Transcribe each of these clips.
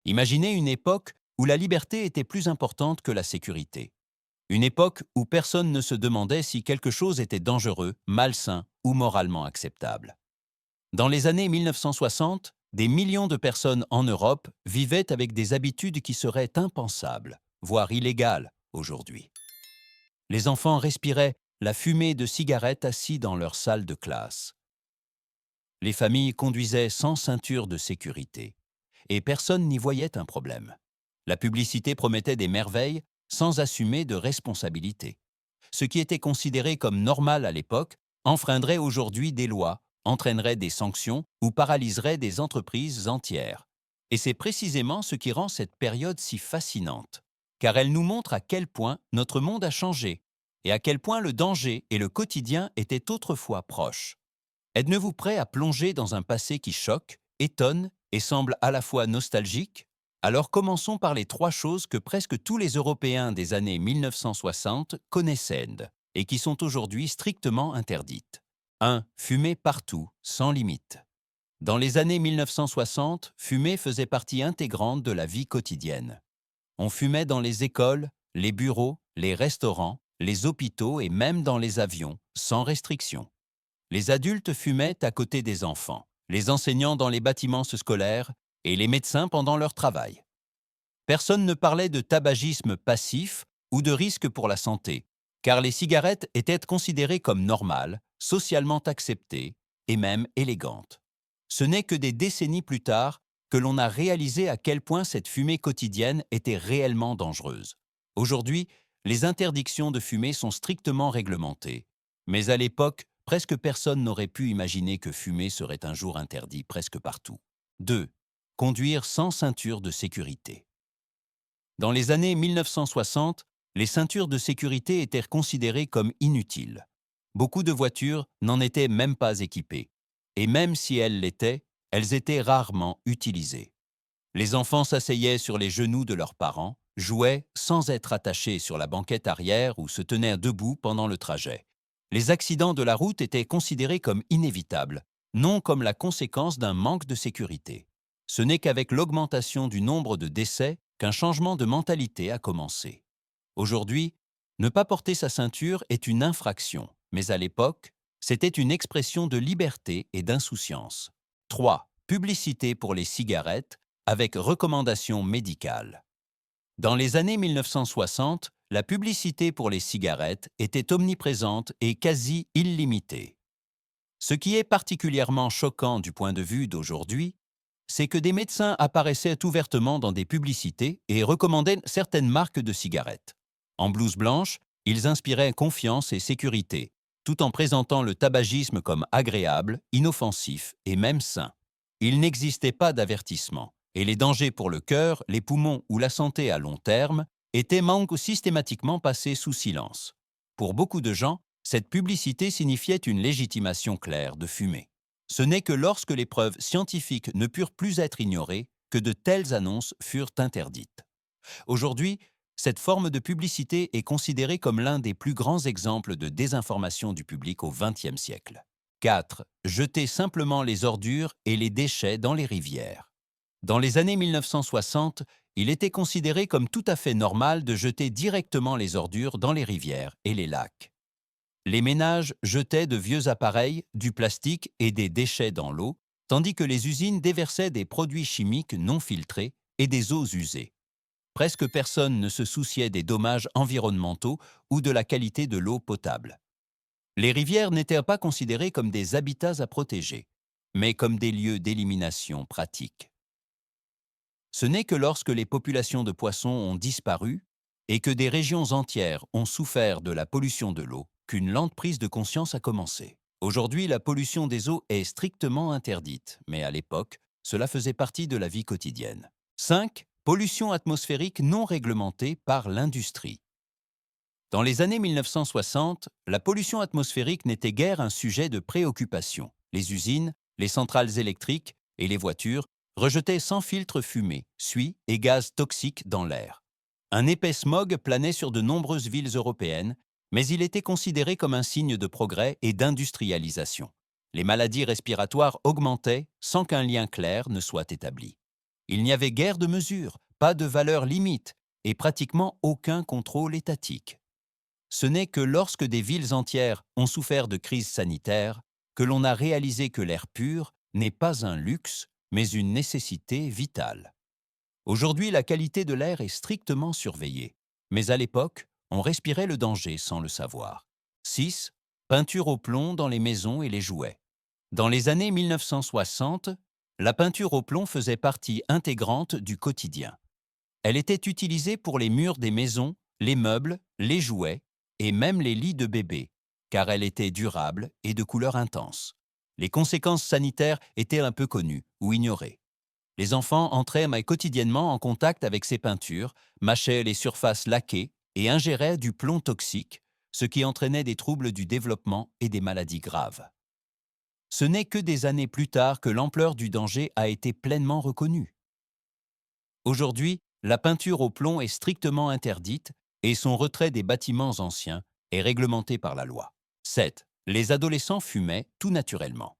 Imaginez une époque où la liberté était plus importante que la sécurité. Une époque où personne ne se demandait si quelque chose était dangereux, malsain ou moralement acceptable. Dans les années 1960, des millions de personnes en Europe vivaient avec des habitudes qui seraient impensables, voire illégales aujourd'hui. Les enfants respiraient la fumée de cigarettes assis dans leur salle de classe. Les familles conduisaient sans ceinture de sécurité. Et personne n'y voyait un problème. La publicité promettait des merveilles sans assumer de responsabilité. Ce qui était considéré comme normal à l'époque enfreindrait aujourd'hui des lois, entraînerait des sanctions ou paralyserait des entreprises entières. Et c'est précisément ce qui rend cette période si fascinante, car elle nous montre à quel point notre monde a changé et à quel point le danger et le quotidien étaient autrefois proches. Êtes-vous prêt à plonger dans un passé qui choque, étonne et semble à la fois nostalgique? Alors commençons par les trois choses que presque tous les Européens des années 1960 connaissaient et qui sont aujourd'hui strictement interdites. 1. Fumer partout, sans limite. Dans les années 1960, fumer faisait partie intégrante de la vie quotidienne. On fumait dans les écoles, les bureaux, les restaurants, les hôpitaux et même dans les avions, sans restriction. Les adultes fumaient à côté des enfants, les enseignants dans les bâtiments scolaires et les médecins pendant leur travail. Personne ne parlait de tabagisme passif ou de risque pour la santé, car les cigarettes étaient considérées comme normales, socialement acceptées et même élégantes. Ce n'est que des décennies plus tard que l'on a réalisé à quel point cette fumée quotidienne était réellement dangereuse. Aujourd'hui, les interdictions de fumer sont strictement réglementées, mais à l'époque, presque personne n'aurait pu imaginer que fumer serait un jour interdit presque partout. 2. Conduire sans ceinture de sécurité. Dans les années 1960, les ceintures de sécurité étaient considérées comme inutiles. Beaucoup de voitures n'en étaient même pas équipées. Et même si elles l'étaient, elles étaient rarement utilisées. Les enfants s'asseyaient sur les genoux de leurs parents, jouaient sans être attachés sur la banquette arrière ou se tenaient debout pendant le trajet. Les accidents de la route étaient considérés comme inévitables, non comme la conséquence d'un manque de sécurité. Ce n'est qu'avec l'augmentation du nombre de décès qu'un changement de mentalité a commencé. Aujourd'hui, ne pas porter sa ceinture est une infraction, mais à l'époque, c'était une expression de liberté et d'insouciance. 3. Publicité pour les cigarettes avec recommandation médicale. Dans les années 1960, la publicité pour les cigarettes était omniprésente et quasi illimitée. Ce qui est particulièrement choquant du point de vue d'aujourd'hui, c'est que des médecins apparaissaient ouvertement dans des publicités et recommandaient certaines marques de cigarettes. En blouse blanche, ils inspiraient confiance et sécurité, tout en présentant le tabagisme comme agréable, inoffensif et même sain. Il n'existait pas d'avertissement, et les dangers pour le cœur, les poumons ou la santé à long terme étaient systématiquement passés sous silence. Pour beaucoup de gens, cette publicité signifiait une légitimation claire de fumer. Ce n'est que lorsque les preuves scientifiques ne purent plus être ignorées que de telles annonces furent interdites. Aujourd'hui, cette forme de publicité est considérée comme l'un des plus grands exemples de désinformation du public au XXe siècle. 4. Jeter simplement les ordures et les déchets dans les rivières. Dans les années 1960, il était considéré comme tout à fait normal de jeter directement les ordures dans les rivières et les lacs. Les ménages jetaient de vieux appareils, du plastique et des déchets dans l'eau, tandis que les usines déversaient des produits chimiques non filtrés et des eaux usées. Presque personne ne se souciait des dommages environnementaux ou de la qualité de l'eau potable. Les rivières n'étaient pas considérées comme des habitats à protéger, mais comme des lieux d'élimination pratiques. Ce n'est que lorsque les populations de poissons ont disparu et que des régions entières ont souffert de la pollution de l'eau qu'une lente prise de conscience a commencé. Aujourd'hui, la pollution des eaux est strictement interdite, mais à l'époque, cela faisait partie de la vie quotidienne. 5. Pollution atmosphérique non réglementée par l'industrie. Dans les années 1960, la pollution atmosphérique n'était guère un sujet de préoccupation. Les usines, les centrales électriques et les voitures rejetaient sans filtre fumée, suie et gaz toxiques dans l'air. Un épais smog planait sur de nombreuses villes européennes, mais il était considéré comme un signe de progrès et d'industrialisation. Les maladies respiratoires augmentaient sans qu'un lien clair ne soit établi. Il n'y avait guère de mesures, pas de valeur limite et pratiquement aucun contrôle étatique. Ce n'est que lorsque des villes entières ont souffert de crises sanitaires que l'on a réalisé que l'air pur n'est pas un luxe, mais une nécessité vitale. Aujourd'hui, la qualité de l'air est strictement surveillée, mais à l'époque, on respirait le danger sans le savoir. 6. Peinture au plomb dans les maisons et les jouets. Dans les années 1960, la peinture au plomb faisait partie intégrante du quotidien. Elle était utilisée pour les murs des maisons, les meubles, les jouets et même les lits de bébés, car elle était durable et de couleur intense. Les conséquences sanitaires étaient un peu connues ou ignorées. Les enfants entraient quotidiennement en contact avec ces peintures, mâchaient les surfaces laquées et ingéraient du plomb toxique, ce qui entraînait des troubles du développement et des maladies graves. Ce n'est que des années plus tard que l'ampleur du danger a été pleinement reconnue. Aujourd'hui, la peinture au plomb est strictement interdite et son retrait des bâtiments anciens est réglementé par la loi. 7. Les adolescents fumaient tout naturellement.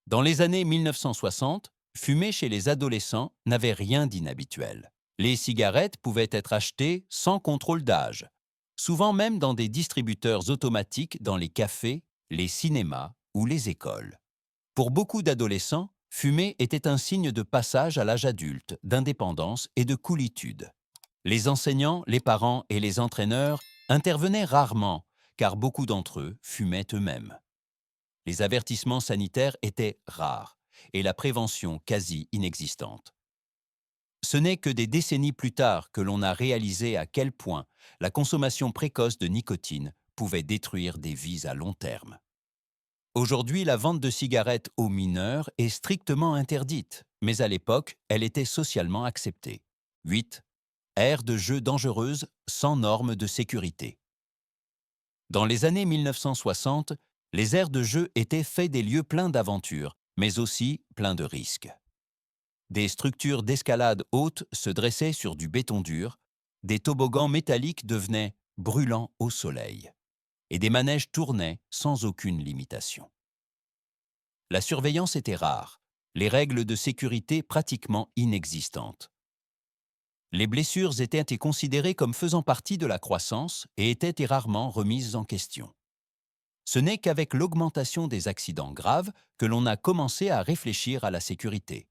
Dans les années 1960, fumer chez les adolescents n'avait rien d'inhabituel. Les cigarettes pouvaient être achetées sans contrôle d'âge, souvent même dans des distributeurs automatiques dans les cafés, les cinémas ou les écoles. Pour beaucoup d'adolescents, fumer était un signe de passage à l'âge adulte, d'indépendance et de coolitude. Les enseignants, les parents et les entraîneurs intervenaient rarement, car beaucoup d'entre eux fumaient eux-mêmes. Les avertissements sanitaires étaient rares et la prévention quasi inexistante. Ce n'est que des décennies plus tard que l'on a réalisé à quel point la consommation précoce de nicotine pouvait détruire des vies à long terme. Aujourd'hui, la vente de cigarettes aux mineurs est strictement interdite, mais à l'époque, elle était socialement acceptée. 8. Aires de jeux dangereuses sans normes de sécurité. Dans les années 1960, les aires de jeu étaient faits des lieux pleins d'aventures, mais aussi pleins de risques. Des structures d'escalade hautes se dressaient sur du béton dur, des toboggans métalliques devenaient brûlants au soleil, et des manèges tournaient sans aucune limitation. La surveillance était rare, les règles de sécurité pratiquement inexistantes. Les blessures étaient considérées comme faisant partie de la croissance et étaient rarement remises en question. Ce n'est qu'avec l'augmentation des accidents graves que l'on a commencé à réfléchir à la sécurité.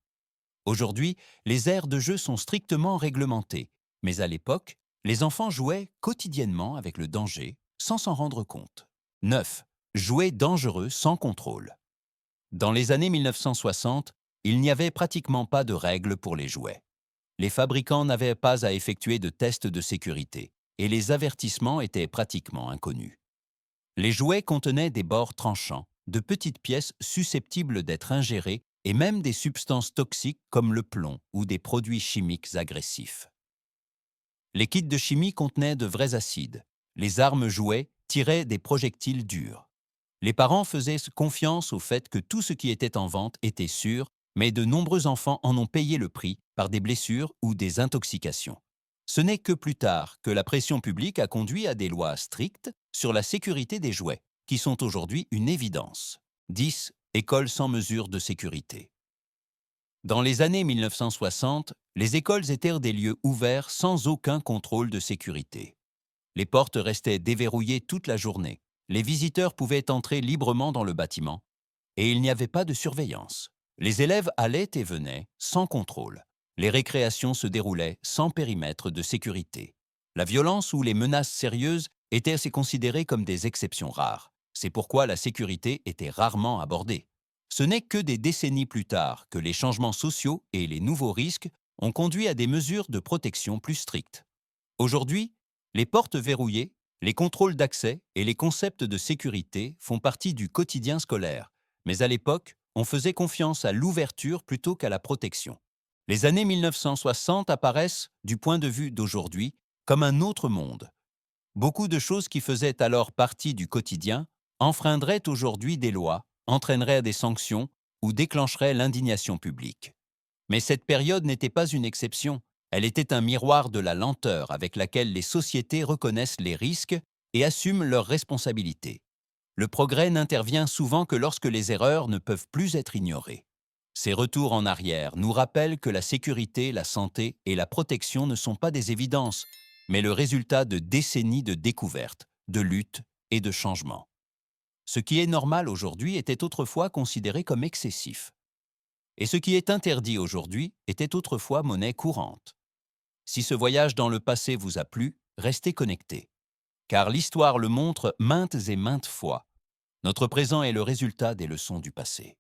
Aujourd'hui, les aires de jeu sont strictement réglementées, mais à l'époque, les enfants jouaient quotidiennement avec le danger sans s'en rendre compte. 9. Jouets dangereux sans contrôle. Dans les années 1960, il n'y avait pratiquement pas de règles pour les jouets. Les fabricants n'avaient pas à effectuer de tests de sécurité et les avertissements étaient pratiquement inconnus. Les jouets contenaient des bords tranchants, de petites pièces susceptibles d'être ingérées et même des substances toxiques comme le plomb ou des produits chimiques agressifs. Les kits de chimie contenaient de vrais acides. Les armes jouets tiraient des projectiles durs. Les parents faisaient confiance au fait que tout ce qui était en vente était sûr, mais de nombreux enfants en ont payé le prix par des blessures ou des intoxications. Ce n'est que plus tard que la pression publique a conduit à des lois strictes sur la sécurité des jouets, qui sont aujourd'hui une évidence. 10. Écoles sans mesures de sécurité. Dans les années 1960, les écoles étaient des lieux ouverts sans aucun contrôle de sécurité. Les portes restaient déverrouillées toute la journée. Les visiteurs pouvaient entrer librement dans le bâtiment et il n'y avait pas de surveillance. Les élèves allaient et venaient sans contrôle. Les récréations se déroulaient sans périmètre de sécurité. La violence ou les menaces sérieuses étaient considérées comme des exceptions rares. C'est pourquoi la sécurité était rarement abordée. Ce n'est que des décennies plus tard que les changements sociaux et les nouveaux risques ont conduit à des mesures de protection plus strictes. Aujourd'hui, les portes verrouillées, les contrôles d'accès et les concepts de sécurité font partie du quotidien scolaire. Mais à l'époque, on faisait confiance à l'ouverture plutôt qu'à la protection. Les années 1960 apparaissent, du point de vue d'aujourd'hui, comme un autre monde. Beaucoup de choses qui faisaient alors partie du quotidien enfreindraient aujourd'hui des lois, entraîneraient des sanctions ou déclencheraient l'indignation publique. Mais cette période n'était pas une exception. Elle était un miroir de la lenteur avec laquelle les sociétés reconnaissent les risques et assument leurs responsabilités. Le progrès n'intervient souvent que lorsque les erreurs ne peuvent plus être ignorées. Ces retours en arrière nous rappellent que la sécurité, la santé et la protection ne sont pas des évidences, mais le résultat de décennies de découvertes, de luttes et de changements. Ce qui est normal aujourd'hui était autrefois considéré comme excessif. Et ce qui est interdit aujourd'hui était autrefois monnaie courante. Si ce voyage dans le passé vous a plu, restez connectés. Car l'histoire le montre maintes et maintes fois. Notre présent est le résultat des leçons du passé.